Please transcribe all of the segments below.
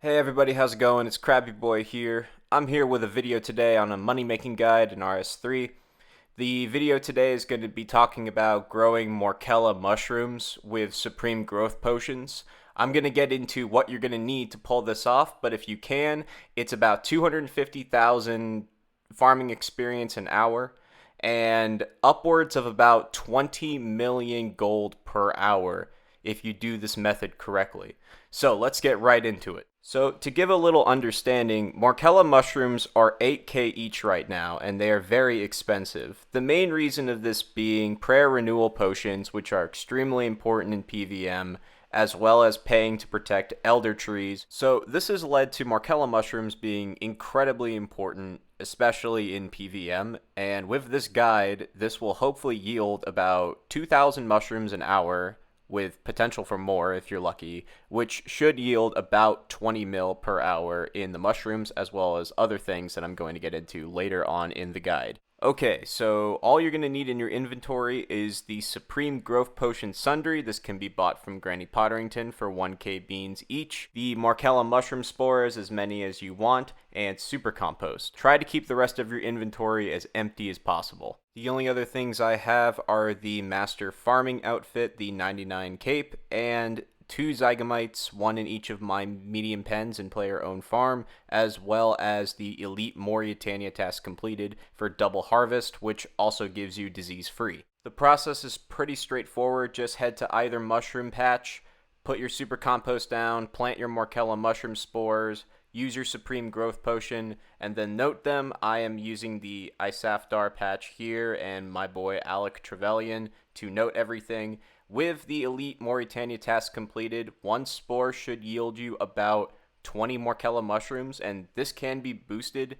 Hey everybody, how's it going? It's Krabby Boy here. I'm here with a video today on a money making guide in RS3. The video today is going to be talking about growing Morchella mushrooms with supreme growth potions. I'm going to get into what you're going to need to pull this off, but if you can, it's about 250,000 farming experience an hour and upwards of about 20 million gold per hour if you do this method correctly. So let's get right into it. So, to give a little understanding, Morchella mushrooms are 8k each right now, and they are very expensive. The main reason of this being prayer renewal potions, which are extremely important in PvM, as well as paying to protect elder trees. So, this has led to Morchella mushrooms being incredibly important, especially in PvM, and with this guide, this will hopefully yield about 2,000 mushrooms an hour with potential for more if you're lucky, which should yield about 20 mil per hour in the mushrooms, as well as other things that I'm going to get into later on in the guide. Okay, so all you're going to need in your inventory is the Supreme Growth Potion Sundry. This can be bought from Granny Potterington for 1k beans each. The Morchella Mushroom Spores, as many as you want, and Super Compost. Try to keep the rest of your inventory as empty as possible. The only other things I have are the Master Farming Outfit, the 99 Cape, and 2 Zygomites, 1 in each of my medium pens and player-owned farm, as well as the Elite Mauritania task completed for double harvest, which also gives you disease-free. The process is pretty straightforward. Just head to either mushroom patch, put your super compost down, plant your Morchella mushroom spores, use your supreme growth potion, and then note them. I am using the Isafdar patch here and my boy Alec Trevelyan to note everything. With the Elite Mauritania task completed, 1 spore should yield you about 20 Morchella mushrooms, and this can be boosted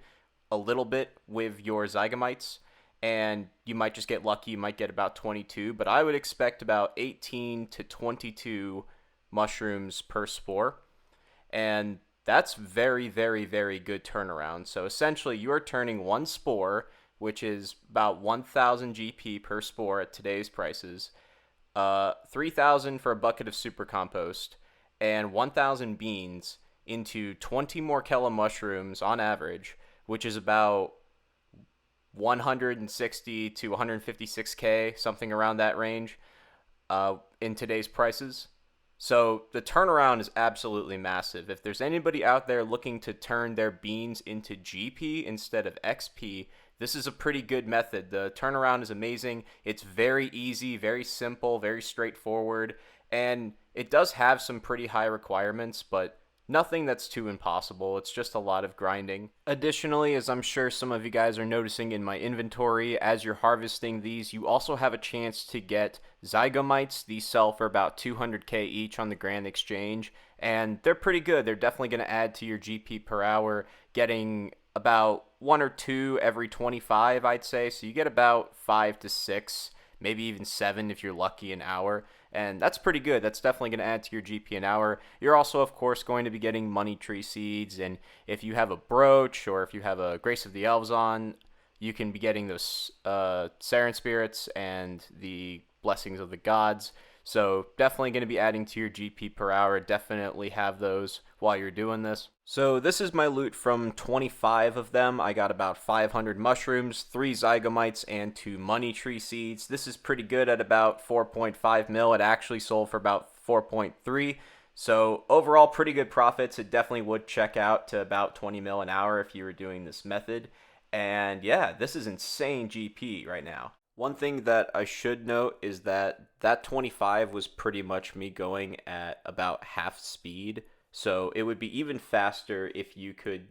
a little bit with your Zygomites, and you might just get lucky, you might get about 22, but I would expect about 18 to 22 mushrooms per spore, and that's very, very, very good turnaround. So essentially, you are turning 1 spore, which is about 1,000 GP per spore at today's prices, 3,000 for a bucket of super compost, and 1,000 beans into 20 Morchella mushrooms on average, which is about 160 to 156k, something around that range, in today's prices. So the turnaround is absolutely massive. If there's anybody out there looking to turn their beans into GP instead of XP, this is a pretty good method. The turnaround is amazing. It's very easy, very simple, very straightforward, and it does have some pretty high requirements, but nothing that's too impossible. It's just a lot of grinding. Additionally, as I'm sure some of you guys are noticing in my inventory, as you're harvesting these, you also have a chance to get Zygomites. These sell for about 200k each on the Grand Exchange, and they're pretty good. They're definitely going to add to your GP per hour, getting about 1 or 2 every 25, I'd say. So you get about 5 to 6, maybe even 7 if you're lucky an hour. And that's pretty good. That's definitely going to add to your GP an hour. You're also, of course, going to be getting money tree seeds. And if you have a brooch or if you have a Grace of the Elves on, you can be getting those Sarin spirits and the blessings of the gods. So definitely going to be adding to your GP per hour. Definitely have those while you're doing this. So this is my loot from 25 of them. I got about 500 mushrooms, 3 Zygomites, and 2 money tree seeds. This is pretty good at about 4.5 mil. It actually sold for about 4.3. So overall, pretty good profits. It definitely would check out to about 20 mil an hour if you were doing this method. And yeah, this is insane GP right now. One thing that I should note is that 25 was pretty much me going at about half speed. So it would be even faster if you could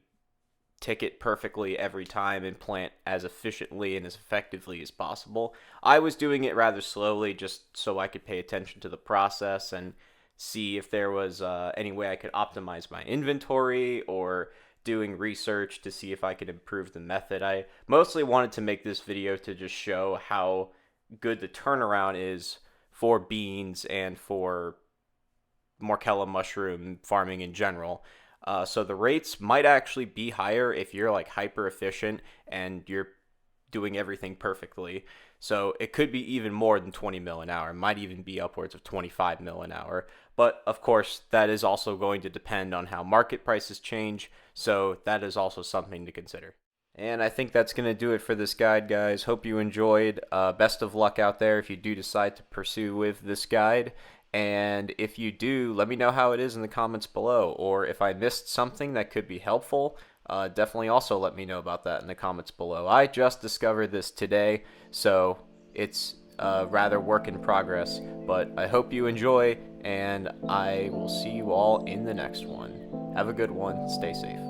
tick it perfectly every time and plant as efficiently and as effectively as possible. I was doing it rather slowly just so I could pay attention to the process and see if there was any way I could optimize my inventory or doing research to see if I could improve the method. I mostly wanted to make this video to just show how good the turnaround is for beans and for Morchella mushroom farming in general. So the rates might actually be higher if you're like hyper efficient and you're doing everything perfectly. So it could be even more than 20 mil an hour. It might even be upwards of 25 mil an hour. But of course, that is also going to depend on how market prices change, so that is also something to consider. And I think that's going to do it for this guide, guys. Hope you enjoyed. Best of luck out there if you do decide to pursue with this guide. And if you do, let me know how it is in the comments below. Or if I missed something that could be helpful, definitely also let me know about that in the comments below. I just discovered this today, so it's rather work in progress. But I hope you enjoy, and I will see you all in the next one. Have a good one. Stay safe.